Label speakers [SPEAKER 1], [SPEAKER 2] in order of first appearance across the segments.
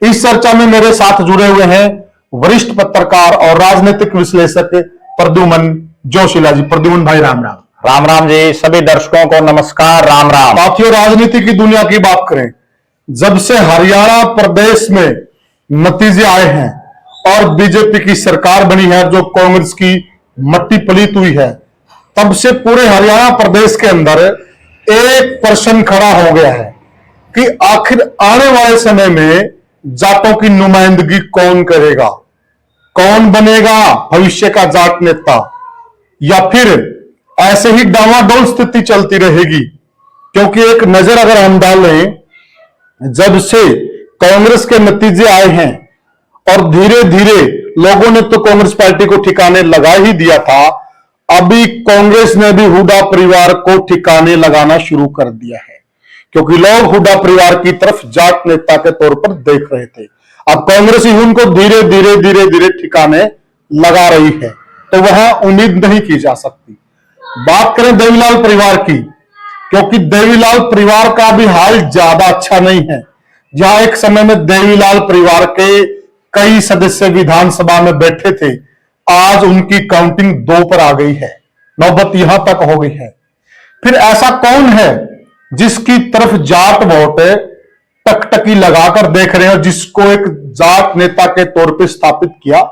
[SPEAKER 1] इस चर्चा में मेरे साथ जुड़े हुए हैं वरिष्ठ पत्रकार और राजनीतिक विश्लेषक प्रद्युमन जोशीला जी। प्रद्युमन भाई राम राम।
[SPEAKER 2] राम राम जी। सभी दर्शकों को नमस्कार, राम राम।
[SPEAKER 1] साथियों, राजनीति की दुनिया की बात करें, जब से हरियाणा प्रदेश में नतीजे आए हैं और बीजेपी की सरकार बनी है जो कांग्रेस की मट्टी पलीत हुई है, तब से पूरे हरियाणा प्रदेश के अंदर एक प्रश्न खड़ा हो गया है कि आखिर आने वाले समय में जाटों की नुमाइंदगी कौन करेगा, कौन बनेगा भविष्य का जाट नेता, या फिर ऐसे ही डावाडोल स्थिति चलती रहेगी। क्योंकि एक नजर अगर हम डालें, जब से कांग्रेस के नतीजे आए हैं और धीरे धीरे लोगों ने तो कांग्रेस पार्टी को ठिकाने लगा ही दिया था, अभी कांग्रेस ने भी हुड्डा परिवार को ठिकाने लगाना शुरू कर दिया है। क्योंकि लोग हुड्डा परिवार की तरफ जाट नेता के तौर पर देख रहे थे, अब कांग्रेस ही उनको धीरे धीरे धीरे धीरे ठिकाने लगा रही है, तो वहां उम्मीद नहीं की जा सकती। बात करें देवीलाल परिवार की, क्योंकि देवीलाल परिवार का भी हाल ज्यादा अच्छा नहीं है। जहां एक समय में देवीलाल परिवार के कई सदस्य विधानसभा में बैठे थे, आज उनकी काउंटिंग 2 पर आ गई है, नौबत यहां तक हो गई है। फिर ऐसा कौन है जिसकी तरफ जाट वोट टकटकी लगाकर देख रहे हैं, जिसको एक जाट नेता के तौर पर स्थापित किया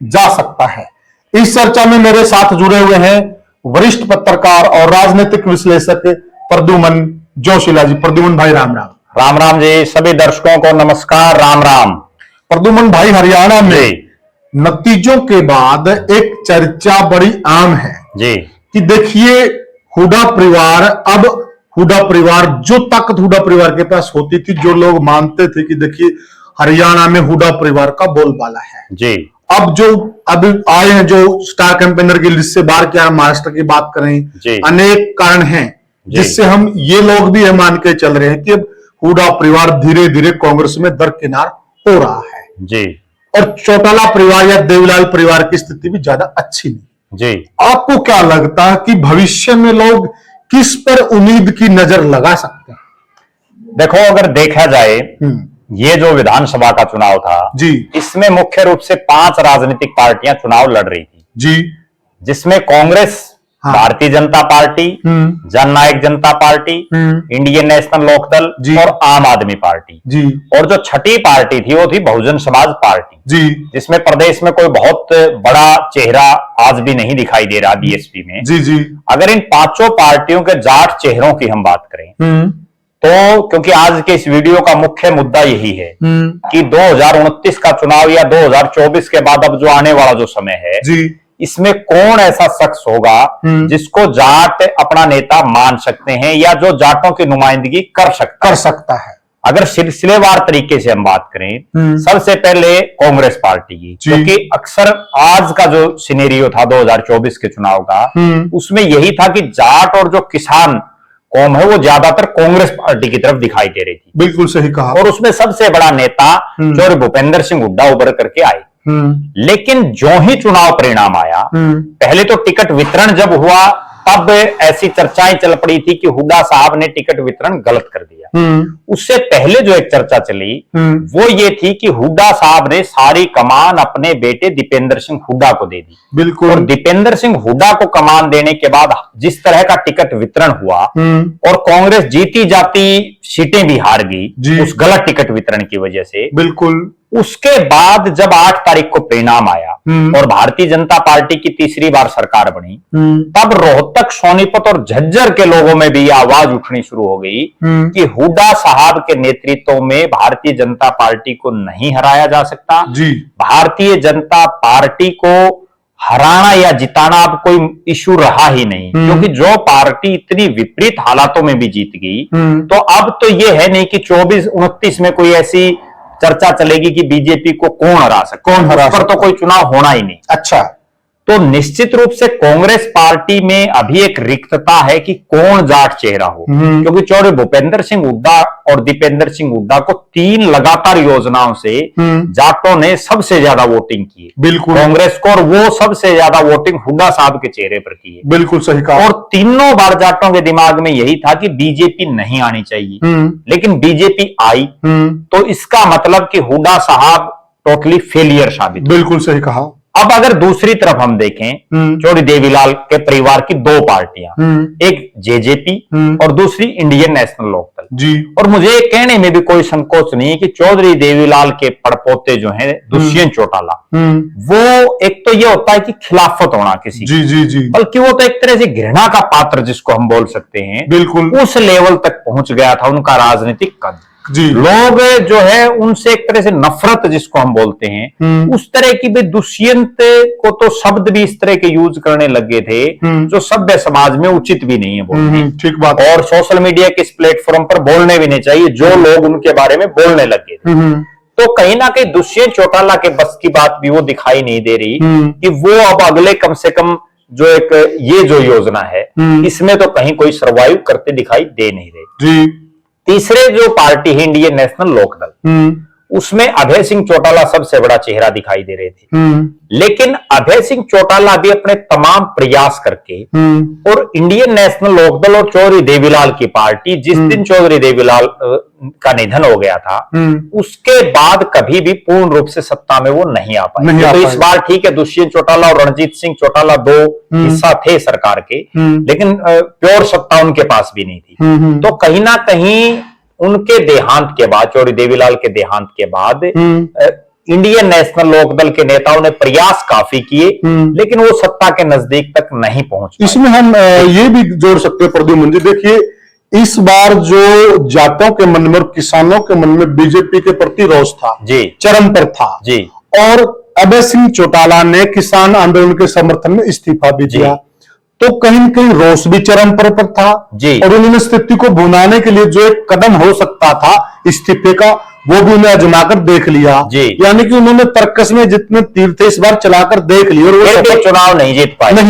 [SPEAKER 1] जा सकता है? इस चर्चा में मेरे साथ जुड़े हुए हैं वरिष्ठ पत्रकार और राजनीतिक विश्लेषक प्रद्युमन जोशीला जी। प्रद्युमन भाई राम राम।
[SPEAKER 2] राम राम जी। सभी दर्शकों को नमस्कार, राम राम।
[SPEAKER 1] प्रद्युमन भाई, हरियाणा में नतीजों के बाद एक चर्चा बड़ी आम है
[SPEAKER 2] जी
[SPEAKER 1] कि देखिए, हुड्डा परिवार, अब हुड्डा परिवार, जो ताकत हुड्डा परिवार के पास होती थी, जो लोग मानते थे कि देखिए हरियाणा में हुड्डा परिवार का बोलबाला है
[SPEAKER 2] जी,
[SPEAKER 1] अब आए हैं जो स्टार कैंपेनर की लिस्ट से बाहर किया, महाराष्ट्र की बात करें, अनेक कारण हैं जिससे हम ये लोग भी मान के चल रहे हैं कि अब हुड्डा परिवार धीरे धीरे कांग्रेस में दरकिनार हो रहा है
[SPEAKER 2] जी।
[SPEAKER 1] और चौटाला परिवार या देवीलाल परिवार की स्थिति भी ज्यादा अच्छी नहीं
[SPEAKER 2] जी।
[SPEAKER 1] आपको क्या लगता है कि भविष्य में लोग किस पर उम्मीद की नजर लगा सकते हैं?
[SPEAKER 2] देखो, अगर देखा जाए, ये जो विधानसभा का चुनाव था
[SPEAKER 1] जी,
[SPEAKER 2] इसमें मुख्य रूप से 5 राजनीतिक पार्टियां चुनाव लड़ रही थी
[SPEAKER 1] जी,
[SPEAKER 2] जिसमें कांग्रेस, भारतीय जनता पार्टी, जननायक जनता पार्टी, इंडियन नेशनल लोकदल और आम आदमी पार्टी
[SPEAKER 1] जी,
[SPEAKER 2] और जो छठी पार्टी थी वो थी बहुजन समाज पार्टी
[SPEAKER 1] जी,
[SPEAKER 2] जिसमें प्रदेश में कोई बहुत बड़ा चेहरा आज भी नहीं दिखाई दे रहा बीएसपी में।
[SPEAKER 1] जी जी।
[SPEAKER 2] अगर इन 5 पार्टियों के जाट चेहरों की हम बात करें तो, क्योंकि आज के इस वीडियो का मुख्य मुद्दा यही है कि 2029 का चुनाव या 2024 के बाद अब जो आने वाला जो समय है जी, इसमें कौन ऐसा शख्स होगा जिसको जाट अपना नेता मान सकते हैं या जो जाटों की नुमाइंदगी कर सकता है। अगर सिलसिलेवार तरीके से हम बात करें, सबसे पहले कांग्रेस पार्टी की, क्योंकि अक्सर आज का जो सिनेरियो था 2024 के चुनाव का, उसमें यही था कि जाट और जो किसान कौम है वो ज्यादातर कांग्रेस पार्टी की तरफ दिखाई दे रही थी।
[SPEAKER 1] बिल्कुल सही कहा।
[SPEAKER 2] और उसमें सबसे बड़ा नेता चौधरी भूपेंद्र सिंह हुड्डा उभर करके आए। लेकिन जो ही चुनाव परिणाम आया, पहले तो टिकट वितरण जब हुआ तब ऐसी चर्चाएं चल पड़ी थी कि हुड्डा साहब ने टिकट वितरण गलत कर दिया। उससे पहले जो एक चर्चा चली वो ये थी कि हुड्डा साहब ने सारी कमान अपने बेटे दीपेंद्र सिंह हुड्डा को दे दी।
[SPEAKER 1] बिल्कुल।
[SPEAKER 2] और दीपेंद्र सिंह हुड्डा को कमान देने के बाद जिस तरह का टिकट वितरण हुआ और कांग्रेस जीती जाती सीटें भी हार गई उस गलत टिकट वितरण की वजह से।
[SPEAKER 1] बिल्कुल।
[SPEAKER 2] उसके बाद जब 8 तारीख को परिणाम आया और भारतीय जनता पार्टी की तीसरी बार सरकार बनी, तब रोहतक, सोनीपत और झज्जर के लोगों में भी आवाज उठनी शुरू हो गई कि हुड्डा साहब के नेतृत्व में भारतीय जनता पार्टी को नहीं हराया जा सकता जी। भारतीय जनता पार्टी को हराना या जिताना अब कोई इशू रहा ही नहीं, क्योंकि जो पार्टी इतनी विपरीत हालातों में भी जीत गई, तो अब तो ये है नहीं कि 24-29 में कोई ऐसी चर्चा चलेगी कि बीजेपी को कौन हरा सकता, पर तो कोई चुनाव होना ही नहीं।
[SPEAKER 1] अच्छा,
[SPEAKER 2] तो निश्चित रूप से कांग्रेस पार्टी में अभी एक रिक्तता है कि कौन जाट चेहरा हो, क्योंकि चौधरी भूपेंद्र सिंह हुड्डा और दीपेंद्र सिंह हुड्डा को 3 लगातार योजनाओं से जाटों ने सबसे ज्यादा वोटिंग की,
[SPEAKER 1] बिल्कुल
[SPEAKER 2] कांग्रेस को, और वो सबसे ज्यादा वोटिंग हुड्डा साहब के चेहरे पर की है।
[SPEAKER 1] बिल्कुल सही कहा।
[SPEAKER 2] और तीनों बार जाटों के दिमाग में यही था कि बीजेपी नहीं आनी चाहिए, लेकिन बीजेपी आई, तो इसका मतलब कि हुड्डा साहब टोटली फेलियर साबित।
[SPEAKER 1] बिल्कुल सही कहा।
[SPEAKER 2] अब अगर दूसरी तरफ हम देखें, चौधरी देवीलाल के परिवार की 2 पार्टियां, एक जेजेपी और दूसरी इंडियन नेशनल लोकदल
[SPEAKER 1] जी।
[SPEAKER 2] और मुझे कहने में भी कोई संकोच नहीं है कि चौधरी देवीलाल के पड़पोते जो हैं दुष्यंत चौटाला, वो एक तो ये होता है कि खिलाफत होना किसी,
[SPEAKER 1] जी जी जी,
[SPEAKER 2] बल्कि वो तो एक तरह से घृणा का पात्र जिसको हम बोल सकते हैं,
[SPEAKER 1] बिल्कुल
[SPEAKER 2] उस लेवल तक पहुंच गया था उनका राजनीतिक कद
[SPEAKER 1] जी।
[SPEAKER 2] लोग जो है उनसे एक तरह से नफरत जिसको हम बोलते हैं, उस तरह की भी दुष्यंत को तो शब्द भी इस तरह के यूज करने लगे थे जो सभ्य समाज में उचित भी नहीं है बोलने।
[SPEAKER 1] ठीक बात।
[SPEAKER 2] और सोशल मीडिया के इस प्लेटफॉर्म पर बोलने भी नहीं चाहिए जो लोग उनके बारे में बोलने लगे थे। तो कहीं ना कहीं दुष्यंत चौटाला के बस की बात भी वो दिखाई नहीं दे रही कि वो अब अगले कम से कम जो एक ये जो योजना है इसमें तो कहीं कोई सर्वाइव करते दिखाई दे नहीं रहे
[SPEAKER 1] जी।
[SPEAKER 2] तीसरे जो पार्टी है इंडियन नेशनल लोकदल, उसमें अभय सिंह चौटाला सबसे बड़ा चेहरा दिखाई दे रहे थे, लेकिन अभय सिंह चौटाला भी अपने तमाम प्रयास करके और इंडियन नेशनल लोकदल और चौधरी देवीलाल की पार्टी, जिस दिन चौधरी देवीलाल का निधन हो गया था उसके बाद कभी भी पूर्ण रूप से सत्ता में वो नहीं आ पाए। तो इस बार ठीक है, दुष्यंत चौटाला और रणजीत सिंह चौटाला 2 हिस्सा थे सरकार के, लेकिन प्योर सत्ता उनके पास भी नहीं थी। तो कहीं ना कहीं उनके देहांत के बाद, चौधरी देवीलाल के देहांत के बाद इंडियन नेशनल लोकदल के नेताओं ने प्रयास काफी किए, लेकिन वो सत्ता के नजदीक तक नहीं पहुंच पाए।
[SPEAKER 1] इसमें हम ये भी जोड़ सकते हैं प्रद्युम्न जी, देखिए इस बार जो जाटों के मन में और किसानों के मन में बीजेपी के प्रति रोष था
[SPEAKER 2] जी,
[SPEAKER 1] चरम पर था
[SPEAKER 2] जी,
[SPEAKER 1] और अभय सिंह चौटाला ने किसान आंदोलन के समर्थन में इस्तीफा भी दिया, तो कहीं न कहीं रोष भी चरम पर था
[SPEAKER 2] जी।
[SPEAKER 1] और उन्होंने स्थिति को भुनाने के लिए जो एक कदम हो सकता था इस्तीफे का, वो भी उन्हें आजमाकर देख लिया। यानी कि उन्होंने तर्कस में जितने तीर थे इस बार चलाकर देख लिए और वो
[SPEAKER 2] चुनाव नहीं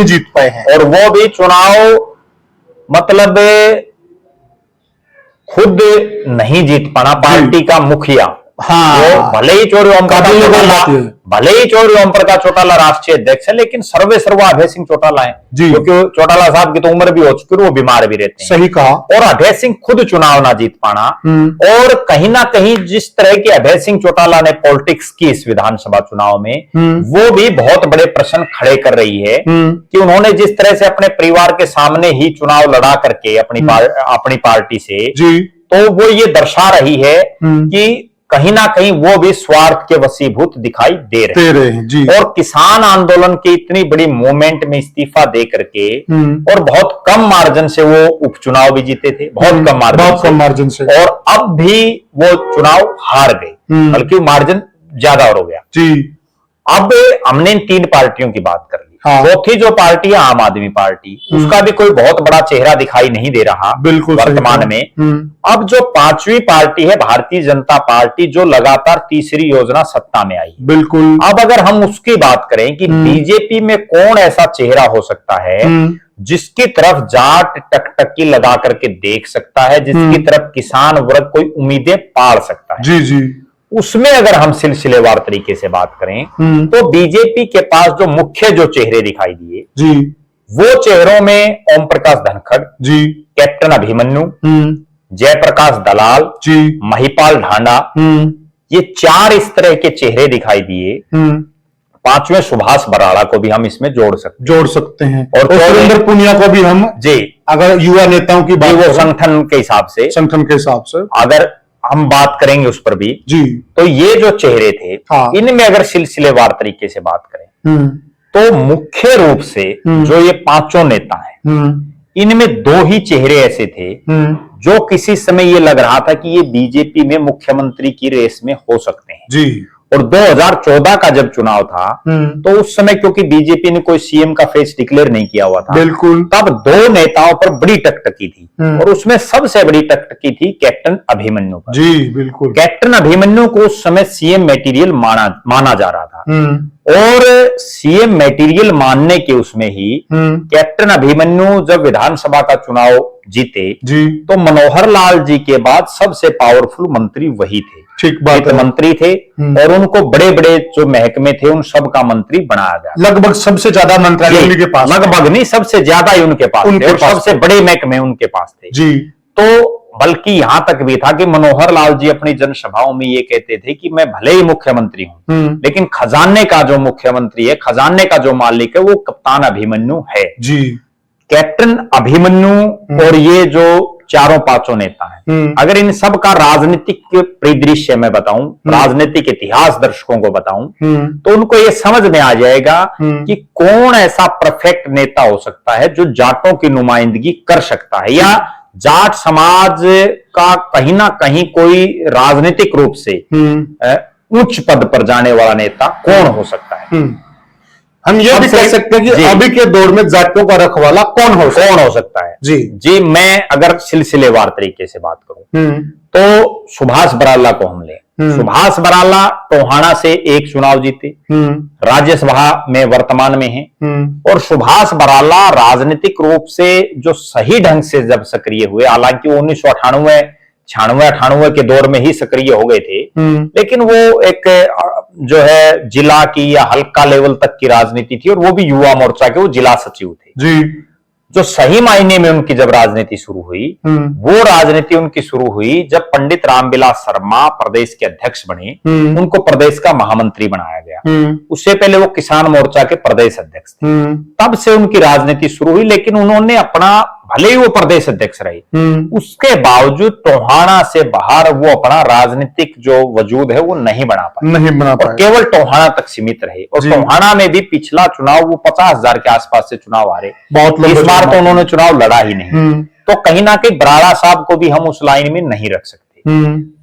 [SPEAKER 2] जीत पाए
[SPEAKER 1] हैं।
[SPEAKER 2] और वो भी चुनाव मतलब खुद नहीं जीत पाना पार्टी का मुखिया।
[SPEAKER 1] हाँ,
[SPEAKER 2] वो भले ही चौधरी ओम प्रकाश चौटाला राष्ट्रीय अध्यक्ष है, लेकिन सर्वे सर्वा अभय सिंह चौटाला है, क्योंकि चौटाला साहब की तो उम्र भी हो चुकी है, वो बीमार भी रहते हैं।
[SPEAKER 1] सही कहा।
[SPEAKER 2] और अभय सिंह खुद चुनाव ना जीत पाना, और कहीं ना कहीं जिस तरह की अभय सिंह चौटाला ने पॉलिटिक्स की इस विधानसभा चुनाव में, वो भी बहुत बड़े प्रश्न खड़े कर रही है कि उन्होंने जिस तरह से अपने परिवार के सामने ही चुनाव लड़ा करके अपनी पार्टी से, तो वो ये दर्शा रही है कि कहीं ना कहीं वो भी स्वार्थ के वशीभूत दिखाई दे रहे हैं जी। और किसान आंदोलन की इतनी बड़ी मूवमेंट में इस्तीफा दे करके और बहुत कम मार्जिन से वो उपचुनाव भी जीते थे, बहुत कम मार्जिन से, और अब भी वो चुनाव हार गए, बल्कि मार्जिन ज्यादा और हो गया जी। अब हमने इन 3 पार्टियों की बात कर ली। चौथी जो पार्टी है आम आदमी पार्टी, उसका भी कोई बहुत बड़ा चेहरा दिखाई नहीं दे रहा बिल्कुल वर्तमान में। अब जो 5वीं पार्टी है भारतीय जनता पार्टी, जो लगातार तीसरी योजना सत्ता में आई, बिल्कुल। अब अगर हम उसकी बात करें कि बीजेपी में कौन ऐसा चेहरा हो सकता है जिसकी तरफ जाट टकटकी लगा करके देख सकता है, जिसकी तरफ किसान वर्ग कोई उम्मीदें पाल सकता है, जी जी, उसमें अगर हम सिलसिलेवार तरीके से बात करें तो बीजेपी के पास जो मुख्य जो चेहरे दिखाई दिए जी, वो चेहरों में ओम प्रकाश धनखड़ जी, कैप्टन अभिमन्यु, जयप्रकाश दलाल जी, महिपाल ढांडा, ये 4 इस तरह के चेहरे दिखाई दिए। 5वें सुभाष बराड़ा को भी हम इसमें जोड़ सकते हैं और सुरेंद्र पुनिया को भी हम जी, अगर युवा नेताओं की बात, वो संगठन के हिसाब से अगर हम बात करेंगे उस पर भी जी, तो ये जो चेहरे थे, इनमें अगर सिलसिलेवार तरीके से बात करें तो मुख्य रूप से जो ये 5 नेता हैं, इनमें 2 ही चेहरे ऐसे थे जो किसी समय ये लग रहा था कि ये बीजेपी में मुख्यमंत्री की रेस में हो सकते हैं जी। और 2014 का जब चुनाव था तो उस समय क्योंकि बीजेपी ने कोई सीएम का फेस डिक्लेयर नहीं किया हुआ था, बिल्कुल, तब 2 नेताओं पर बड़ी टकटकी थी और उसमें सबसे बड़ी टकटकी थी कैप्टन अभिमन्यु पर जी, बिल्कुल। कैप्टन अभिमन्यु को उस समय सीएम मटेरियल माना जा रहा था, और सीएम मटेरियल मानने के उसमें ही कैप्टन अभिमन्यु जब विधानसभा का चुनाव जीते
[SPEAKER 1] जी,
[SPEAKER 2] तो मनोहर लाल जी के बाद सबसे पावरफुल मंत्री वही थे।
[SPEAKER 1] ठीक बात
[SPEAKER 2] वित्त
[SPEAKER 1] है।
[SPEAKER 2] मंत्री थे और उनको बड़े बड़े जो महकमे थे उन सब का मंत्री बनाया गया।
[SPEAKER 1] लगभग सबसे ज्यादा मंत्रालय उन्हीं के पास,
[SPEAKER 2] लगभग नहीं, सबसे ज्यादा ही उनके पास थे और सबसे बड़े महकमे उनके पास थे
[SPEAKER 1] जी।
[SPEAKER 2] तो बल्कि यहां तक भी था कि मनोहर लाल जी अपनी जनसभाओं में ये कहते थे कि मैं भले ही मुख्यमंत्री हूं लेकिन खजाने का जो मुख्यमंत्री है, खजाने का जो मालिक है, वो कप्तान अभिमन्यु है
[SPEAKER 1] जी।
[SPEAKER 2] कैप्टन अभिमन्यु और ये जो चारों पांचों नेता हैं, अगर इन सब का राजनीतिक परिदृश्य मैं बताऊं, राजनीतिक इतिहास दर्शकों को बताऊं, तो उनको ये समझ में आ जाएगा कि कौन ऐसा परफेक्ट नेता हो सकता है जो जाटों की नुमाइंदगी कर सकता है, या जाट समाज का कहीं ना कहीं कोई राजनीतिक रूप से उच्च पद पर जाने वाला नेता कौन हो सकता है।
[SPEAKER 1] हम ये भी कह सकते हैं कि अभी के दौर में जाटों का रखवाला कौन हो सकता है।
[SPEAKER 2] जी जी, मैं अगर सिलसिलेवार तरीके से बात करूं तो सुभाष बराला को हम ले। सुभाष बराला टोहाना से एक चुनाव जीते, राज्यसभा में वर्तमान में हैं और सुभाष बराला राजनीतिक रूप से जो सही ढंग से जब सक्रिय हुए, हालांकि 1998 के दौर में ही सक्रिय हो गए थे, लेकिन वो एक जो है जिला की या हल्का लेवल तक की राजनीति थी और वो भी युवा मोर्चा के वो जिला सचिव थे
[SPEAKER 1] जी।
[SPEAKER 2] जो सही मायने में उनकी जब राजनीति शुरू हुई, वो राजनीति उनकी शुरू हुई जब पंडित रामविलास शर्मा प्रदेश के अध्यक्ष बने, उनको प्रदेश का महामंत्री बनाया गया। उससे पहले वो किसान मोर्चा के प्रदेश अध्यक्ष थे, तब से उनकी राजनीति शुरू हुई। लेकिन उन्होंने अपना, भले ही वो प्रदेश अध्यक्ष रहे, उसके बावजूद टोहाना से बाहर वो अपना राजनीतिक जो वजूद है वो नहीं बना पाए और केवल टोहाना तक सीमित रहे। और टोहाना में भी पिछला चुनाव वो 50,000 के आसपास से चुनाव हारे, इस बार तो उन्होंने चुनाव लड़ा ही नहीं। तो कहीं ना कहीं बराड़ा साहब को भी हम उस लाइन में नहीं रख सकते।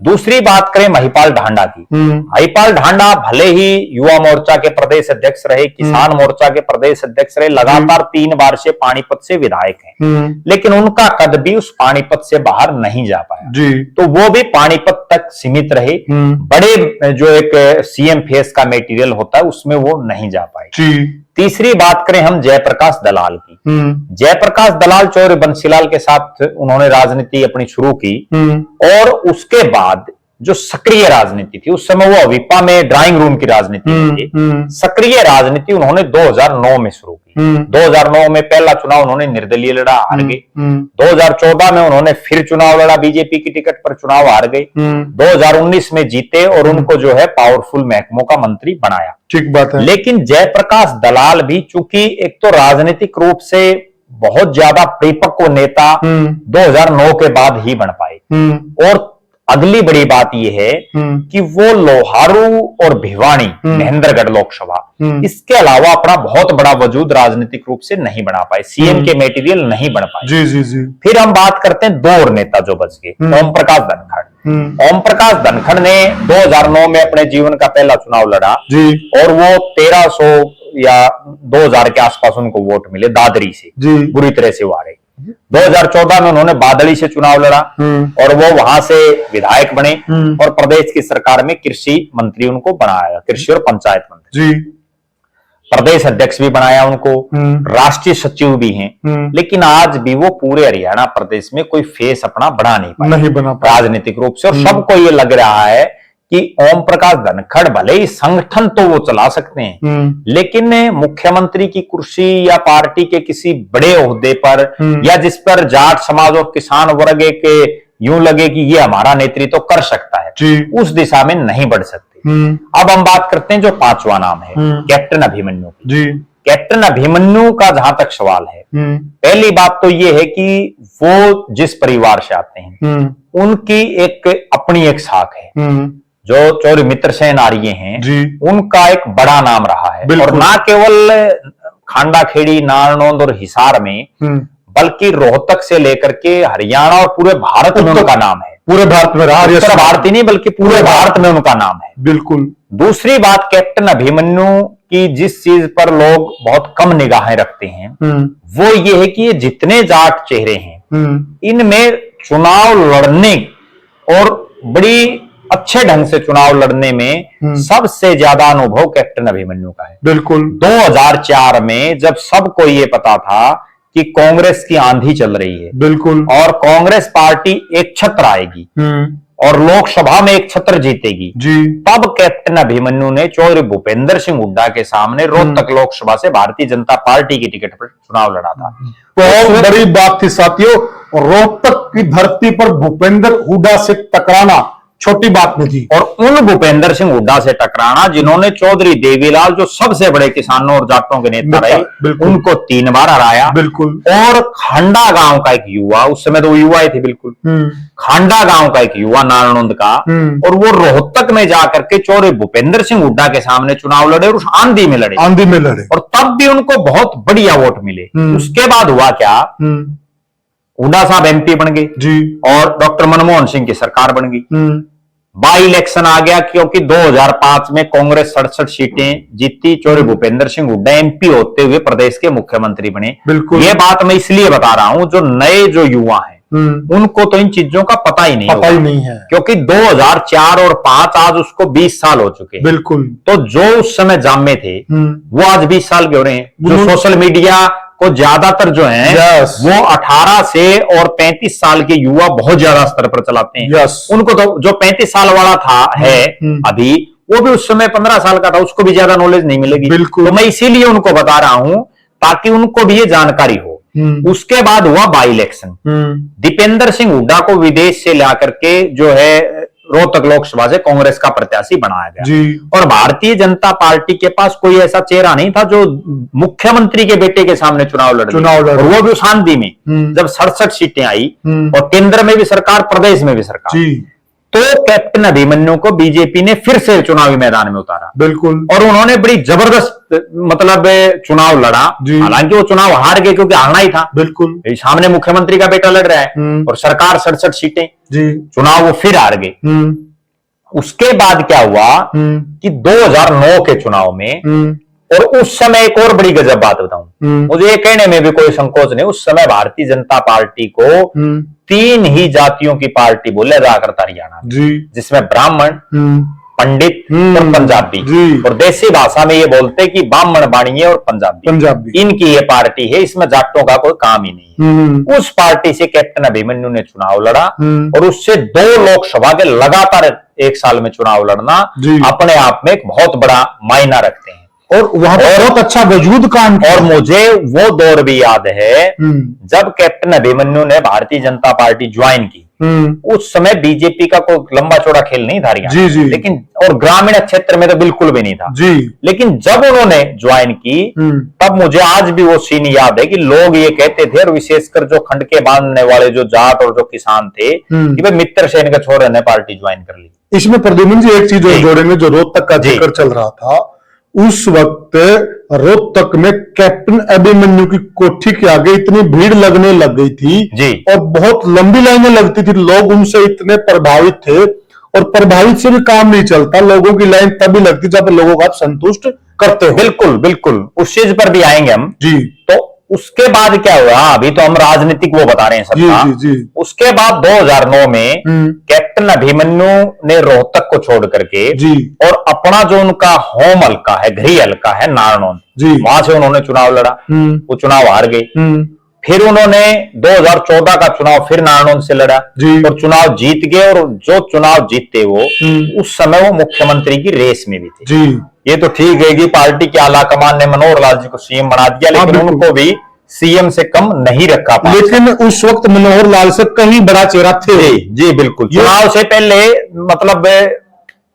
[SPEAKER 2] दूसरी बात करें महिपाल ढांडा की, महिपाल ढांडा भले ही युवा मोर्चा के प्रदेश अध्यक्ष रहे, किसान मोर्चा के प्रदेश अध्यक्ष रहे, लगातार 3 बार से पानीपत से विधायक हैं, लेकिन उनका कद भी उस पानीपत से बाहर नहीं जा पाया जी। तो वो भी पानीपत तक सीमित रहे। बड़े जो एक सीएम फेस का मेटीरियल होता है उसमें वो नहीं जा पाए जी। तीसरी बात करें हम जयप्रकाश दलाल की, जयप्रकाश दलाल चौधरी बंसीलाल के साथ उन्होंने राजनीति अपनी शुरू की और उसके बाद जो सक्रिय राजनीति थी, उस समय वो अविपा में ड्राइंग रूम की राजनीति थी, सक्रिय राजनीति उन्होंने 2009 में शुरू की। 2009 में पहला चुनाव उन्होंने निर्दलीय लड़ा, हार गए। 2014 में उन्होंने फिर चुनाव लड़ा, बीजेपी की टिकट पर चुनाव हार गए। 2019 में जीते और उनको जो है पावरफुल महकमों का मंत्री बनाया, ठीक बात है। लेकिन जयप्रकाश दलाल भी चूंकि एक तो राजनीतिक रूप से बहुत ज्यादा परिपक्व नेता 2009 के बाद ही बन पाए, और अगली बड़ी बात यह है कि वो लोहारू और भिवानी महेंद्रगढ़ लोकसभा, इसके अलावा अपना बहुत बड़ा वजूद राजनीतिक रूप से नहीं बना पाए, सीएम के मेटीरियल नहीं बन पाए जी जी जी। फिर हम बात करते हैं दो और नेता जो बच गए, ओम प्रकाश धनखड़। ओम प्रकाश धनखड़ ने 2009 में अपने जीवन का पहला चुनाव लड़ा जी, और वो 1300 या 2000 के आसपास उनको वोट मिले दादरी से, बुरी तरह से वो हारे। 2014 में उन्होंने बादली से चुनाव लड़ा और वो वहां से विधायक बने और प्रदेश की सरकार में कृषि मंत्री उनको बनाया, कृषि और पंचायत मंत्री जी। प्रदेश अध्यक्ष भी बनाया उनको, राष्ट्रीय सचिव भी हैं, लेकिन आज भी वो पूरे हरियाणा प्रदेश में कोई फेस अपना बना नहीं बना राजनीतिक रूप से। और सबको ये लग रहा है कि ओम प्रकाश धनखड़ भले ही संगठन तो वो चला सकते हैं, लेकिन मुख्यमंत्री की कुर्सी या पार्टी के किसी बड़े ओहदे पर या जिस पर जाट समाज और किसान वर्ग के यूं लगे कि ये हमारा नेतृत्व तो कर सकता है, उस दिशा में नहीं बढ़ सकते। अब हम बात करते हैं जो पांचवा नाम है कैप्टन अभिमन्यु की। कैप्टन अभिमन्यु का जहां तक सवाल है, पहली बात तो ये है कि वो जिस परिवार से आते हैं उनकी एक अपनी एक साख है। जो चौधरी मित्र सेन आर्य हैं उनका एक बड़ा नाम रहा है, और ना केवल खांडा खेड़ी, नारनौंद और हिसार में, बल्कि रोहतक से लेकर के हरियाणा और पूरे भारत में उनका नाम है। पूरे भारत में रहा, उत्तर भारत ही नहीं बल्कि पूरे भारत में उनका नाम है। बिल्कुल। दूसरी बात, कैप्टन अभिमन्यु की जिस चीज पर लोग बहुत कम निगाहें रखते हैं वो ये है कि ये जितने जाट चेहरे हैं इनमें चुनाव लड़ने और बड़ी अच्छे ढंग से चुनाव लड़ने में सबसे ज्यादा अनुभव कैप्टन अभिमन्यु का है।
[SPEAKER 1] बिल्कुल।
[SPEAKER 2] 2004 में जब सबको ये पता था कि कांग्रेस की आंधी चल रही है,
[SPEAKER 1] बिल्कुल,
[SPEAKER 2] और कांग्रेस पार्टी एक छत्र आएगी और लोकसभा में एक छत्र जीतेगी
[SPEAKER 1] जी,
[SPEAKER 2] तब कैप्टन अभिमन्यु ने चौधरी भूपेंद्र सिंह हुड्डा के सामने रोहतक लोकसभा से भारतीय जनता पार्टी की टिकट पर चुनाव लड़ा था।
[SPEAKER 1] बहुत बड़ी बात थी साथियों, रोहतक की धरती पर भूपेंद्र हुड्डा से टकराना छोटी बात नहीं थी।
[SPEAKER 2] और उन भूपेंद्र सिंह हुड्डा से टकराना जिन्होंने चौधरी देवीलाल, जो सबसे बड़े किसानों और जाटों के नेता रहे, उनको 3 बार हराया।
[SPEAKER 1] बिल्कुल।
[SPEAKER 2] और खांडा गांव का एक युवा, उस समय तो वो युवा ही थे बिल्कुल, खांडा गांव का एक युवा नारायण का, और वो रोहतक में जाकर के चौधरी भूपेंद्र सिंह हुड्डा के सामने चुनाव लड़े और उस आंधी में लड़े, और तब भी उनको बहुत बढ़िया वोट मिले। उसके बाद हुआ क्या, हुड्डा साहब एमपी बन गए जी, और डॉक्टर मनमोहन सिंह की सरकार बन गई। बाई इलेक्शन आ गया, क्योंकि 2005 में कांग्रेस 67 सीटें जीती, चौधरी भूपेंद्र सिंह हुड्डा एमपी होते हुए प्रदेश के मुख्यमंत्री बने। बिल्कुल। ये बात मैं इसलिए बता रहा हूं, जो नए जो युवा हैं उनको तो इन चीजों का पता ही नहीं है, क्योंकि 2004 और 5 आज उसको 20 साल हो चुके हैं। बिल्कुल। तो जो उस समय जामे थे वो आज 20 साल के हो रहे हैं। जो सोशल मीडिया को ज्यादातर जो है वो 18 से और 35 साल के युवा बहुत ज्यादा स्तर पर चलाते हैं। उनको तो जो 35 साल वाला था है अभी, वो भी उस समय 15 साल का था, उसको भी ज्यादा नॉलेज नहीं मिलेगी। बिल्कुल। तो मैं इसीलिए उनको बता रहा हूं ताकि उनको भी ये जानकारी हो। उसके बाद हुआ बाई इलेक्शन, दीपेंद्र सिंह हुड्डा को विदेश से ला करके जो है रोहतक लोकसभा से कांग्रेस का प्रत्याशी बनाया गया जी। और भारतीय जनता पार्टी के पास कोई ऐसा चेहरा नहीं था जो मुख्यमंत्री के बेटे के सामने चुनाव लड़े, और वो भी शांति में, जब 67 सीटें आई और केंद्र में भी सरकार, प्रदेश में भी सरकार जी। तो कैप्टन अभिमन्यु को बीजेपी ने फिर से चुनावी मैदान में उतारा। बिल्कुल। और उन्होंने बड़ी जबरदस्त मतलब चुनाव लड़ा, हालांकि वो चुनाव हार गए क्योंकि हारना ही था। बिल्कुल। सामने मुख्यमंत्री का बेटा लड़ रहा है और सरकार 67 सीटें जी, चुनाव वो फिर हार गए। उसके बाद क्या हुआ कि 2009 के चुनाव में, और उस समय एक और बड़ी गजब बात बताऊं, मुझे ये कहने में भी कोई संकोच नहीं, उस समय भारतीय जनता पार्टी को 3 ही जातियों की पार्टी बोला जा करता हरियाणा जी, जिसमें ब्राह्मण, पंडित और पंजाबी, और देसी भाषा में ये बोलते कि ब्राह्मण बाणिये और पंजाबी इनकी ये पार्टी है, इसमें जाटों का कोई काम ही नहीं है। उस पार्टी से कैप्टन अभिमन्यु ने चुनाव लड़ा और उससे 2 लोकसभा के लगातार एक साल में चुनाव लड़ना अपने आप में एक बहुत बड़ा मायना रखते हैं, और वहां पर बहुत अच्छा वजूद काम किया। और मुझे वो दौर भी याद है जब कैप्टन अभिमन्यु ने भारतीय जनता पार्टी ज्वाइन की। उस समय बीजेपी का कोई लंबा चौड़ा खेल नहीं था हरियाणा जी, लेकिन और ग्रामीण क्षेत्र में तो बिल्कुल भी नहीं था जी। लेकिन जब उन्होंने ज्वाइन की तब मुझे आज भी वो सीन याद है कि लोग ये कहते थे, और विशेषकर जो खंडके बांधने वाले जो जाट और जो किसान थे, कि भाई मित्र सेन के छोरे ने पार्टी ज्वाइन कर ली। इसमें प्रद्युम्न जी एक चीज जोड़ेंगे, जो रोहतक का जिक्र चल रहा था, उस वक्त रोहतक में कैप्टन अभिमन्यु की कोठी के आगे इतनी भीड़ लगने लग गई थी जी, और बहुत लंबी लाइनें लगती थी, लोग उनसे इतने प्रभावित थे, और प्रभावित से भी काम नहीं चलता, लोगों की लाइन तभी लगती जब लोगों को आप संतुष्ट करते हो। बिल्कुल बिल्कुल, उस चीज पर भी आएंगे हम जी। तो उसके बाद क्या हुआ, अभी तो हम राजनीतिक वो बता रहे हैं सबका जी। उसके बाद 2009 में कैप्टन अभिमन्यु ने रोहतक को छोड़ करके जी, और अपना जो उनका होम हल्का है, गृह हल्का है नारनौंद जी, वहां से उन्होंने चुनाव लड़ा, वो चुनाव हार गए। फिर उन्होंने 2014 का चुनाव फिर नारनौंद से लड़ा और चुनाव जीत गए, और जो चुनाव जीतते वो उस समय वो मुख्यमंत्री की रेस में भी थे जी। ये तो ठीक है कि पार्टी के आला कमान ने मनोहर लाल जी को सीएम बना दिया, लेकिन उनको भी सीएम से कम नहीं रखा। लेकिन उस वक्त मनोहर लाल से कहीं बड़ा चेहरा थे जी। बिल्कुल। चुनाव से पहले मतलब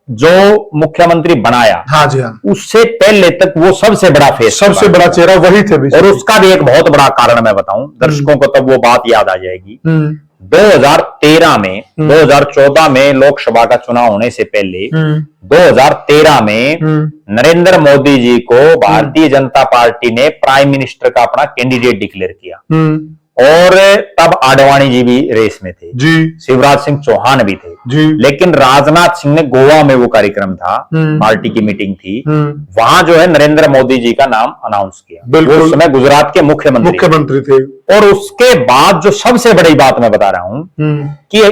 [SPEAKER 2] जो मुख्यमंत्री बनाया, हाँ जी हाँ, उससे पहले तक वो सबसे बड़ा फेस, सबसे बड़ा चेहरा वही थे। और उसका भी एक बहुत बड़ा कारण मैं बताऊं दर्शकों को, तब वो बात याद आ जाएगी। 2013 में 2014 में लोकसभा का चुनाव होने से पहले 2013 में नरेंद्र मोदी जी को भारतीय जनता पार्टी ने प्राइम मिनिस्टर का अपना कैंडिडेट डिक्लेयर किया, और तब आडवाणी जी भी रेस में थे जी, शिवराज सिंह चौहान भी थे जी। लेकिन राजनाथ सिंह ने गोवा में वो कार्यक्रम था, पार्टी की मीटिंग थी, वहां जो है नरेंद्र मोदी जी का नाम अनाउंस किया। वो उस समय गुजरात के मुख्यमंत्री थे। और उसके बाद जो सबसे बड़ी बात मैं बता रहा हूं कि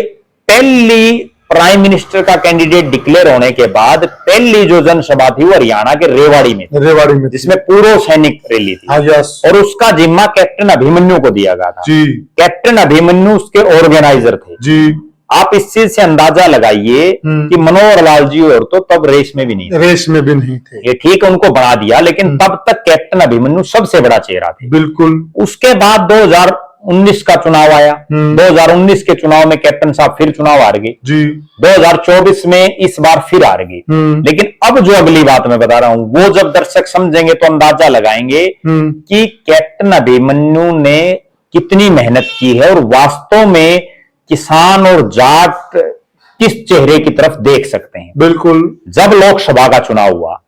[SPEAKER 2] पहली प्राइम मिनिस्टर का कैंडिडेट डिक्लेयर होने के बाद पहली जो जनसभा थी वो हरियाणा के रेवाड़ी में थी,
[SPEAKER 1] रेवाड़ी में,
[SPEAKER 2] जिसमें पूर्व सैनिक रैली थी।
[SPEAKER 1] हाँ, यस।
[SPEAKER 2] और उसका जिम्मा कैप्टन अभिमन्यु को दिया गया था
[SPEAKER 1] जी।
[SPEAKER 2] कैप्टन अभिमन्यु उसके ऑर्गेनाइजर थे
[SPEAKER 1] जी।
[SPEAKER 2] आप इस चीज से अंदाजा लगाइए कि मनोहर लाल जी और तो तब रेस में भी नहीं थे।
[SPEAKER 1] रेस में भी नहीं थे।
[SPEAKER 2] ये ठीक है उनको बढ़ा दिया, लेकिन तब तक कैप्टन अभिमन्यु सबसे बड़ा चेहरा थे।
[SPEAKER 1] बिल्कुल।
[SPEAKER 2] उसके बाद 2019 का चुनाव आया। 2019 के चुनाव में कैप्टन साहब फिर चुनाव हार गए
[SPEAKER 1] जी।
[SPEAKER 2] 2024 में इस बार फिर हार गए। लेकिन अब जो अगली बात मैं बता रहा हूं वो जब दर्शक समझेंगे तो अंदाजा लगाएंगे कि कैप्टन अभिमन्यु ने कितनी मेहनत की है और वास्तव में किसान और जाट किस चेहरे की तरफ देख सकते हैं।
[SPEAKER 1] बिल्कुल।
[SPEAKER 2] जब लोकसभा का चुनाव हुआ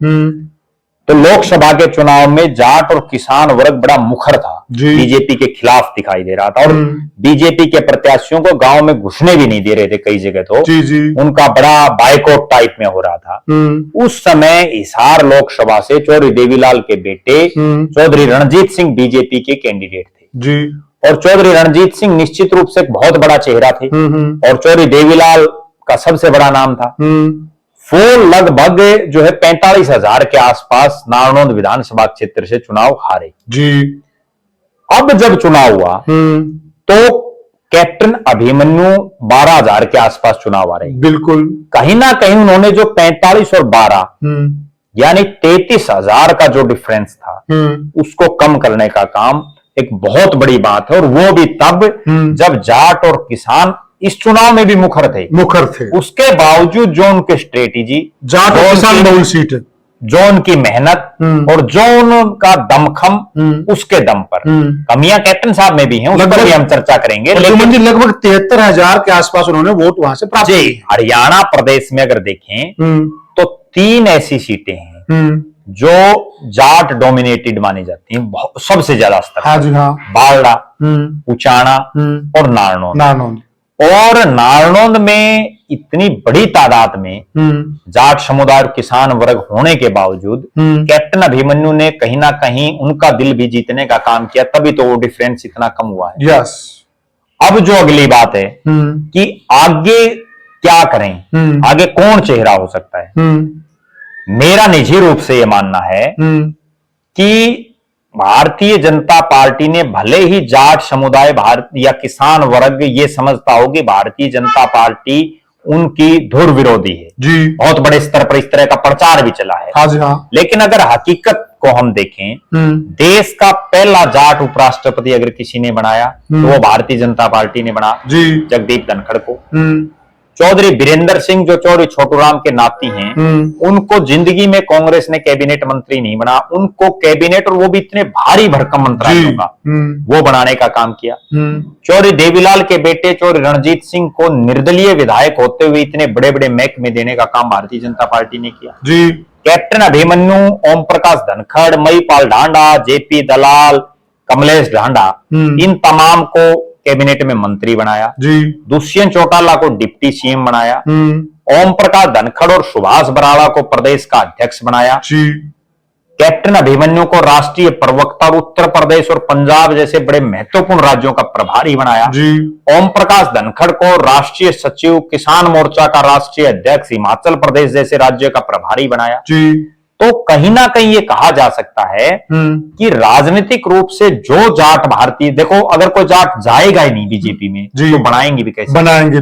[SPEAKER 2] तो लोकसभा के चुनाव में जाट और किसान वर्ग बड़ा मुखर था, बीजेपी के खिलाफ दिखाई दे रहा था और बीजेपी के प्रत्याशियों को गांव में घुसने भी नहीं दे रहे थे कई जगह तो
[SPEAKER 1] जी।
[SPEAKER 2] उनका बड़ा बाइकआउट टाइप में हो रहा था। उस समय हिसार लोकसभा से चौधरी देवीलाल के बेटे चौधरी रणजीत सिंह बीजेपी के कैंडिडेट थे
[SPEAKER 1] जी। और
[SPEAKER 2] चौधरी रणजीत सिंह निश्चित रूप से एक बहुत बड़ा चेहरा थे और चौधरी देवीलाल का सबसे बड़ा नाम था। वो लगभग जो है 45,000 के आसपास नारनौंद विधानसभा क्षेत्र से चुनाव हारे
[SPEAKER 1] जी।
[SPEAKER 2] अब जब चुनाव हुआ तो कैप्टन अभिमन्यु 12,000 के आसपास चुनाव हारे।
[SPEAKER 1] बिल्कुल।
[SPEAKER 2] कहीं ना कहीं उन्होंने जो 45 और 12 यानी 33,000 का जो डिफरेंस था उसको कम करने का काम एक बहुत बड़ी बात है। और वो भी तब जब जाट और किसान इस चुनाव में भी मुखर थे। उसके बावजूद जो उनके स्ट्रेटेजी,
[SPEAKER 1] जाट और किसान बहुल सीट,
[SPEAKER 2] जो उनकी मेहनत और जो उनका दमखम, उसके दम पर कमियां कैप्टन साहब में भी हैं, उस पर भी हम चर्चा करेंगे।
[SPEAKER 1] लेकिन लगभग 73,000 के आसपास उन्होंने वोट वहां से प्राप्त किए।
[SPEAKER 2] हरियाणा प्रदेश में अगर देखें तो 3 ऐसी सीटें हैं जो जाट डोमिनेटेड मानी जाती हैं सबसे ज्यादा स्तर।
[SPEAKER 1] हाँ जी हाँ।
[SPEAKER 2] बालड़ा, उचाना और नारनौंद। और नारनौंद में इतनी बड़ी तादाद में जाट समुदाय और किसान वर्ग होने के बावजूद कैप्टन अभिमन्यु ने कहीं ना कहीं उनका दिल भी जीतने का काम किया, तभी तो वो डिफरेंस इतना कम हुआ है।
[SPEAKER 1] यस।
[SPEAKER 2] अब जो अगली बात है कि आगे क्या करें, आगे कौन चेहरा हो सकता है। मेरा निजी रूप से यह मानना है कि भारतीय जनता पार्टी ने भले ही जाट समुदाय या किसान वर्ग ये समझता हो कि भारतीय जनता पार्टी उनकी धुर विरोधी है जी, बहुत बड़े स्तर पर इस तरह का प्रचार भी चला है।
[SPEAKER 1] हाँ जी हाँ।
[SPEAKER 2] लेकिन अगर हकीकत को हम देखें, देश का पहला जाट उपराष्ट्रपति अगर किसी ने बनाया तो वो भारतीय जनता पार्टी ने बना जी, जगदीप धनखड़ को। चौधरी बीरेंद्र सिंह जो चौधरी छोटूराम के नाती हैं, उनको जिंदगी में कांग्रेस ने कैबिनेट मंत्री नहीं बना, उनको कैबिनेट, और वो भी इतने भारी भरकम मंत्रालयों का वो बनाने का काम किया। चौधरी देवीलाल के बेटे चौधरी रणजीत सिंह को निर्दलीय विधायक होते हुए इतने बड़े बड़े महकमे देने का काम भारतीय जनता पार्टी ने किया जी। कैप्टन अभिमन्यु, ओम प्रकाश धनखड़, महीपाल ढांडा, जेपी दलाल, कमलेश ढांडा, इन तमाम को कैबिनेट में मंत्री बनाया जी। दुष्यंत चौटाला को डिप्टी सीएम बनाया। ओम प्रकाश धनखड़ और सुभाष बराला को प्रदेश का अध्यक्ष बनाया जी। कैप्टन अभिमन्यु को राष्ट्रीय प्रवक्ता और उत्तर प्रदेश और पंजाब जैसे बड़े महत्वपूर्ण राज्यों का प्रभारी बनाया जी। ओम प्रकाश धनखड़ को राष्ट्रीय सचिव, किसान मोर्चा का राष्ट्रीय अध्यक्ष, हिमाचल प्रदेश जैसे राज्य का प्रभारी बनाया जी। तो कहीं ना कहीं ये कहा जा सकता है कि राजनीतिक रूप से जो जाट भारतीय, देखो अगर कोई जाट जाएगा ही नहीं बीजेपी में तो बनाएंगे भी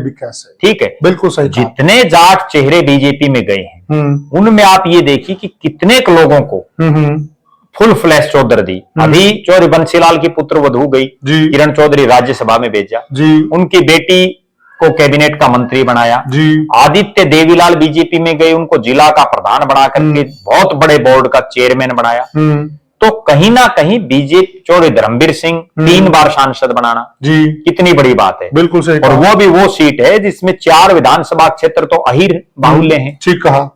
[SPEAKER 2] कैसे, ठीक है, बिल्कुल सही। जितने जाट चेहरे बीजेपी में गए हैं उनमें आप ये देखिए कि कितने लोगों को फुल फ्लैश चौधरी दी। अभी चौधरी बंसीलाल की पुत्र वधू गई, किरण चौधरी राज्यसभा में भेजा जी। उनकी बेटी को कैबिनेट का मंत्री बनाया जी। आदित्य देवीलाल बीजेपी में गए, उनको जिला का प्रधान बना करके बहुत बड़े बोर्ड का चेयरमैन बनाया। तो कहीं ना कहीं बीजेपी, चौधरी धर्मवीर सिंह 3 बार सांसद बनाना जी, कितनी बड़ी बात है, बिल्कुल सही। और वो भी वो सीट है जिसमें 4 विधानसभा क्षेत्र तो अहीर बाहुल्य हैं, ठीक कहा,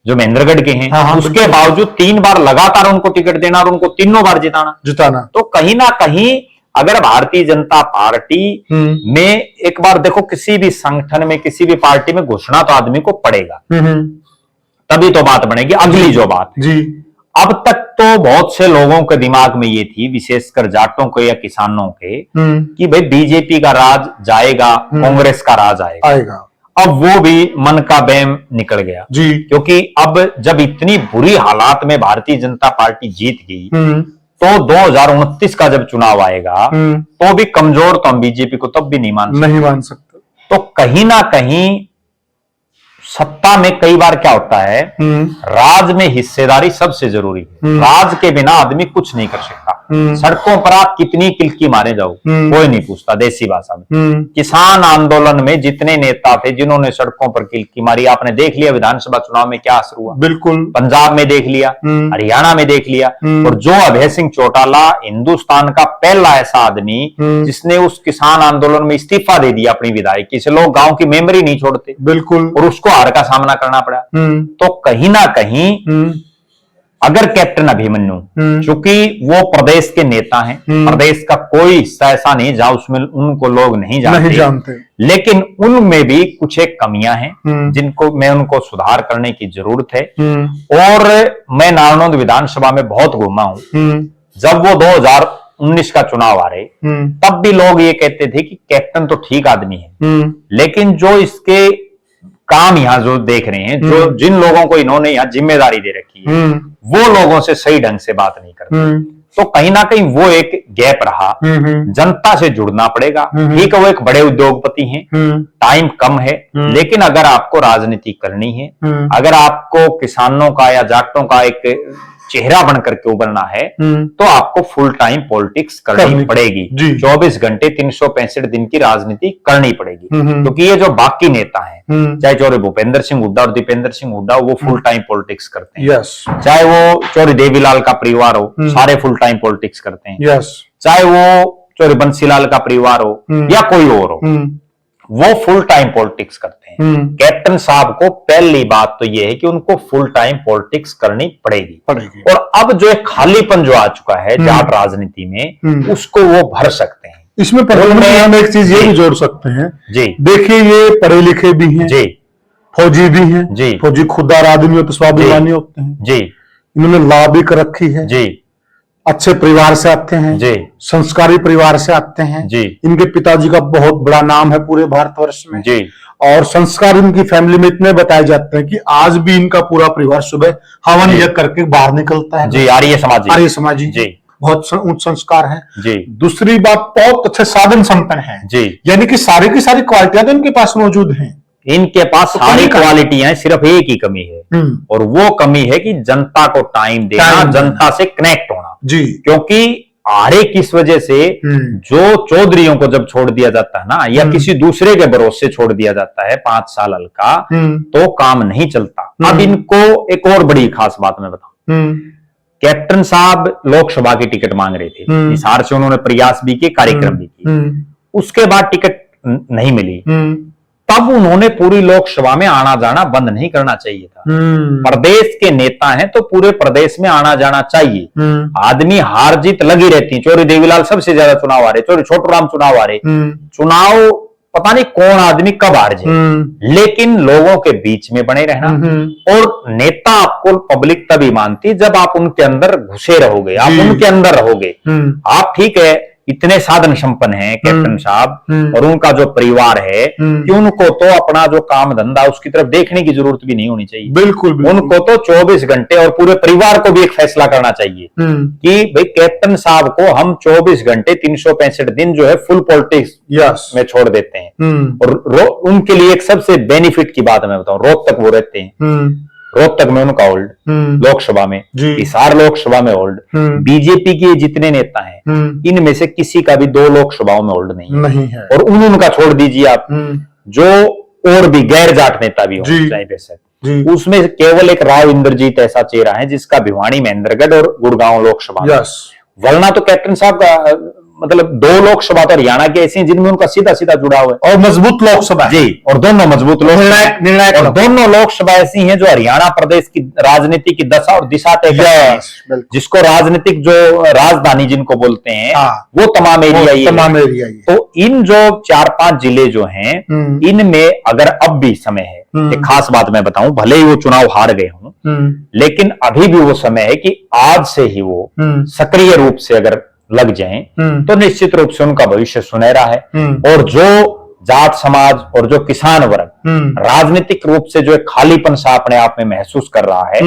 [SPEAKER 2] जो महेंद्रगढ़ के हैं। हाँ, उसके बावजूद 3 बार लगातार उनको टिकट देना और उनको तीनों बार जिताना। तो कहीं ना कहीं अगर भारतीय जनता पार्टी में एक बार देखो, किसी भी संगठन में, किसी भी पार्टी में घुसना तो आदमी को पड़ेगा, तभी तो बात बनेगी। अगली जो बात जी, अब तक तो बहुत से लोगों के दिमाग में ये थी, विशेषकर जाटों के या किसानों के, कि भाई बीजेपी का राज जाएगा, कांग्रेस का राज आएगा। अब वो भी मन का बैम निकल गया
[SPEAKER 1] जी।
[SPEAKER 2] क्योंकि अब जब इतनी बुरी हालात में भारतीय जनता पार्टी जीत गई तो 2029 का जब चुनाव आएगा तो भी कमजोर तो हम बीजेपी को तब भी नहीं मान
[SPEAKER 1] सकते।
[SPEAKER 2] तो कहीं ना कहीं सत्ता में कई बार क्या होता है, राज में हिस्सेदारी सबसे जरूरी है। राज के बिना आदमी कुछ नहीं कर सकता। सड़कों पर आप कितनी किल्की मारे जाओ कोई नहीं पूछता। देसी भाषा में किसान आंदोलन में जितने नेता थे जिन्होंने सड़कों पर किल्की मारी, आपने देख लिया विधानसभा चुनाव में क्या असर हुआ।
[SPEAKER 1] बिल्कुल,
[SPEAKER 2] पंजाब में देख लिया, हरियाणा में देख लिया। और जो अभय सिंह चौटाला हिंदुस्तान का पहला ऐसा आदमी जिसने उस किसान आंदोलन में इस्तीफा दे दिया अपनी विधायकी से, लोग गांव की मेमोरी नहीं छोड़ते।
[SPEAKER 1] बिल्कुल,
[SPEAKER 2] और उसको हार का सामना करना पड़ा। तो कहीं ना कहीं अगर कैप्टन अभिमन्यु, चूंकि वो प्रदेश के नेता हैं, प्रदेश का कोई हिस्सा ऐसा नहीं जहां उसमें उनको लोग नहीं जानते, लेकिन उनमें भी कुछ एक कमियां हैं जिनको उनको सुधार करने की जरूरत है। और मैं नारनौंद विधानसभा में बहुत घूमा हूं। जब वो 2019 का चुनाव आ रहे तब भी लोग ये कहते थे कि कैप्टन तो ठीक आदमी है, लेकिन जो इसके काम यहाँ जो देख रहे हैं, जो जिन लोगों को इन्होंने यहाँ जिम्मेदारी दे रखी है, वो लोगों से सही ढंग से बात नहीं करते। तो कहीं ना कहीं वो एक गैप रहा। जनता से जुड़ना पड़ेगा। ठीक है, वो एक बड़े उद्योगपति हैं, टाइम कम है, लेकिन अगर आपको राजनीति करनी है, अगर आपको किसानों का या जाटों का एक चेहरा बनकर के उभरना है, तो आपको फुल टाइम पॉलिटिक्स करनी पड़ेगी। 24 घंटे 365 दिन की राजनीति करनी पड़ेगी। क्योंकि ये जो बाकी नेता हैं, चाहे चौधरी भूपेंद्र सिंह हुड्डा और दीपेंद्र सिंह हुड्डा, वो फुल टाइम पॉलिटिक्स करते हैं। चाहे वो चौधरी देवीलाल का परिवार हो, सारे फुल टाइम पॉलिटिक्स करते हैं। चाहे वो चौधरी बंसीलाल का परिवार हो या कोई और हो, वो फुल टाइम पॉलिटिक्स करते हैं। कैप्टन साहब को पहली बात तो ये है कि उनको फुल टाइम पॉलिटिक्स करनी पड़ेगी। और अब जो एक खालीपन जो आ चुका है जाट राजनीति में, उसको वो भर सकते हैं।
[SPEAKER 1] इसमें प्रधानमंत्री हम एक चीज ये भी जोड़ सकते हैं जी। देखिए, ये पढ़े लिखे भी हैं जी, फौजी भी हैं जी, फौजी खुददार आदमी होते, स्वाभिमानी होते हैं जी, इन्होंने लॉ भी कर रखी है जी, अच्छे परिवार से आते हैं जी, संस्कारी परिवार से आते हैं जी, इनके पिताजी का बहुत बड़ा नाम है पूरे भारतवर्ष में जी, और संस्कार इनकी फैमिली में इतने बताए जाते हैं कि आज भी इनका पूरा परिवार सुबह हवन यज्ञ करके बाहर निकलता है जी। आर्य समाजी जी, बहुत उच्च संस्कार है जी। दूसरी बात, बहुत अच्छे साधन संपन्न है जी, यानी कि सारी की सारी क्वालिटियां तो इनके पास मौजूद हैं।
[SPEAKER 2] इनके पास सारी क्वालिटियां हैं, सिर्फ एक ही कमी है, और वो कमी है कि जनता को टाइम देना, जनता से कनेक्ट होना जी। क्योंकि आरे किस वजह से जो चौधरियों को जब छोड़ दिया जाता है ना, या किसी दूसरे के भरोसे छोड़ दिया जाता है 5 साल का, तो काम नहीं चलता। अब इनको एक और बड़ी खास बात मैं बताऊं, कैप्टन साहब लोकसभा की टिकट मांग रहे थे, हिसार से उन्होंने प्रयास भी किए, कार्यक्रम भी किए, उसके बाद टिकट नहीं मिली, तब उन्होंने पूरी लोकसभा में आना जाना बंद नहीं करना चाहिए था। प्रदेश के नेता हैं तो पूरे प्रदेश में आना जाना चाहिए। आदमी हार जीत लगी रहती है। चौधरी देवीलाल सबसे ज्यादा चुनाव आ रहे, चौधरी छोटूराम चुनाव आ रहे, चुनाव पता नहीं कौन आदमी कब हार जाए, लेकिन लोगों के बीच में बने रहना। और नेता आपको पब्लिक तभी मानती है जब आप उनके अंदर घुसे रहोगे, आप उनके अंदर रहोगे। आप ठीक है, इतने साधन संपन्न हैं कैप्टन साहब और उनका जो परिवार है कि उनको तो अपना जो काम धंधा उसकी तरफ देखने की जरूरत भी नहीं होनी चाहिए। बिल्कुल। उनको तो 24 घंटे और पूरे परिवार को भी एक फैसला करना चाहिए कि भाई कैप्टन साहब को हम 24 घंटे 365 दिन जो है फुल पॉलिटिक्स में छोड़ देते हैं। और उनके लिए एक सबसे बेनिफिट की बात मैं बताऊं, रोहतक वो रहते हैं, रोहतक में उनका होल्ड, लोकसभा में, हिसार लोकसभा में होल्ड। बीजेपी के जितने नेता हैं इनमें से किसी का भी 2 लोकसभाओं में होल्ड नहीं है। और उनका छोड़ दीजिए आप, जो और भी गैर जाट नेता भी हो चाहे बेशक, उसमें केवल एक राव इंद्रजीत ऐसा चेहरा है जिसका भिवानी, महेंद्रगढ़ और गुड़गांव लोकसभा, वरना तो कैप्टन साहब का मतलब 2 लोकसभा तो हरियाणा के ऐसी हैं जिनमें उनका सीधा सीधा जुड़ाव है, और मजबूत लोकसभा जी, और दोनों मजबूत निर्णायक, और दोनों लोकसभा ऐसी हैं जो हरियाणा प्रदेश की राजनीति की दशा और दिशा तय करती है, जिसको राजनीतिक जो राजधानी जिनको बोलते हैं वो तमाम एरिया। तो इन जो 4-5 जिले जो हैं इनमें अगर अब भी समय है, एक खास बात मैं बताऊं, भले ही वो चुनाव हार गए हों, लेकिन अभी भी वो समय है कि आज से ही वो सक्रिय रूप से अगर लग जाएं तो निश्चित रूप से उनका भविष्य सुनहरा है। और जो जाट समाज और जो किसान वर्ग राजनीतिक रूप से जो एक खालीपन सा अपने आप में महसूस कर रहा है,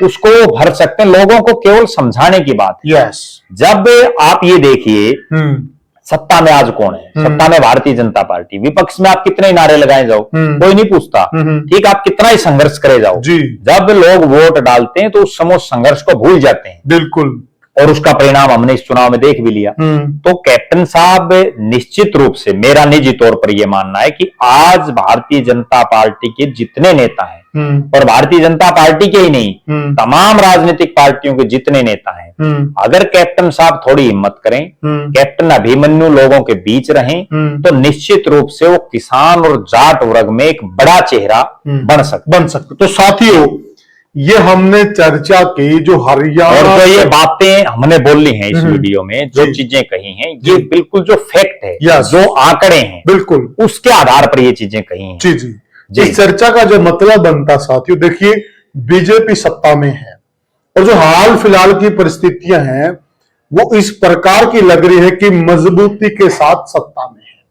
[SPEAKER 2] उसको वो भर सकते हैं। लोगों को केवल समझाने की बात है।
[SPEAKER 1] यस।
[SPEAKER 2] जब आप ये देखिए, सत्ता में आज कौन है? सत्ता में भारतीय जनता पार्टी। विपक्ष में आप कितने ही नारे लगाए जाओ, कोई नहीं पूछता। ठीक, आप कितना ही संघर्ष करे जाओ, जब लोग वोट डालते हैं तो उस समय संघर्ष को भूल जाते हैं।
[SPEAKER 1] बिल्कुल।
[SPEAKER 2] और उसका परिणाम हमने इस चुनाव में देख भी लिया। तो कैप्टन साहब, निश्चित रूप से मेरा निजी तौर पर यह मानना है कि आज भारतीय जनता पार्टी के जितने नेता हैं, और भारतीय जनता पार्टी के ही नहीं, तमाम राजनीतिक पार्टियों के जितने नेता हैं, अगर कैप्टन साहब थोड़ी हिम्मत करें, कैप्टन अभिमन्यु लोगों के बीच रहें, तो निश्चित रूप से वो किसान और जाट वर्ग में एक बड़ा चेहरा बन सकते।
[SPEAKER 1] तो साथियों, ये हमने चर्चा की जो हरियाणा,
[SPEAKER 2] और जो ये बातें हमने बोली हैं इस वीडियो में, जो चीजें कही हैं, ये बिल्कुल जो फैक्ट है, जो आंकड़े हैं,
[SPEAKER 1] बिल्कुल
[SPEAKER 2] उसके आधार पर ये चीजें कही हैं।
[SPEAKER 1] जी। इस चर्चा का जो मतलब बनता साथियों, देखिए बीजेपी सत्ता में है और जो हाल फिलहाल की परिस्थितियां हैं वो इस प्रकार की लग रही है कि मजबूती के साथ सत्ता में है।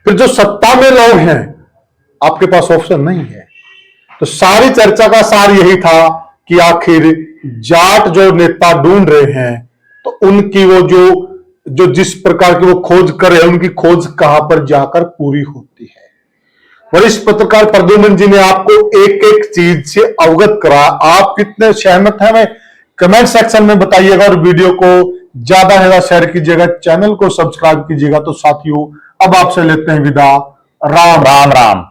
[SPEAKER 1] फिर जो सत्ता में लोग हैं, आपके पास ऑप्शन नहीं है। तो सारी चर्चा का सार यही था कि आखिर जाट जो नेता ढूंढ रहे हैं, तो उनकी वो जो जिस प्रकार की वो खोज कर रहे हैं, उनकी खोज कहां पर जाकर पूरी होती है। वरिष्ठ पत्रकार प्रद्युम्न जी ने आपको एक एक चीज से अवगत करा। आप कितने सहमत हैं, मैं कमेंट सेक्शन में बताइएगा, और वीडियो को ज्यादा से ज्यादा शेयर कीजिएगा, चैनल को सब्सक्राइब कीजिएगा। तो साथियों, अब आपसे लेते हैं विदा। राम
[SPEAKER 2] राम।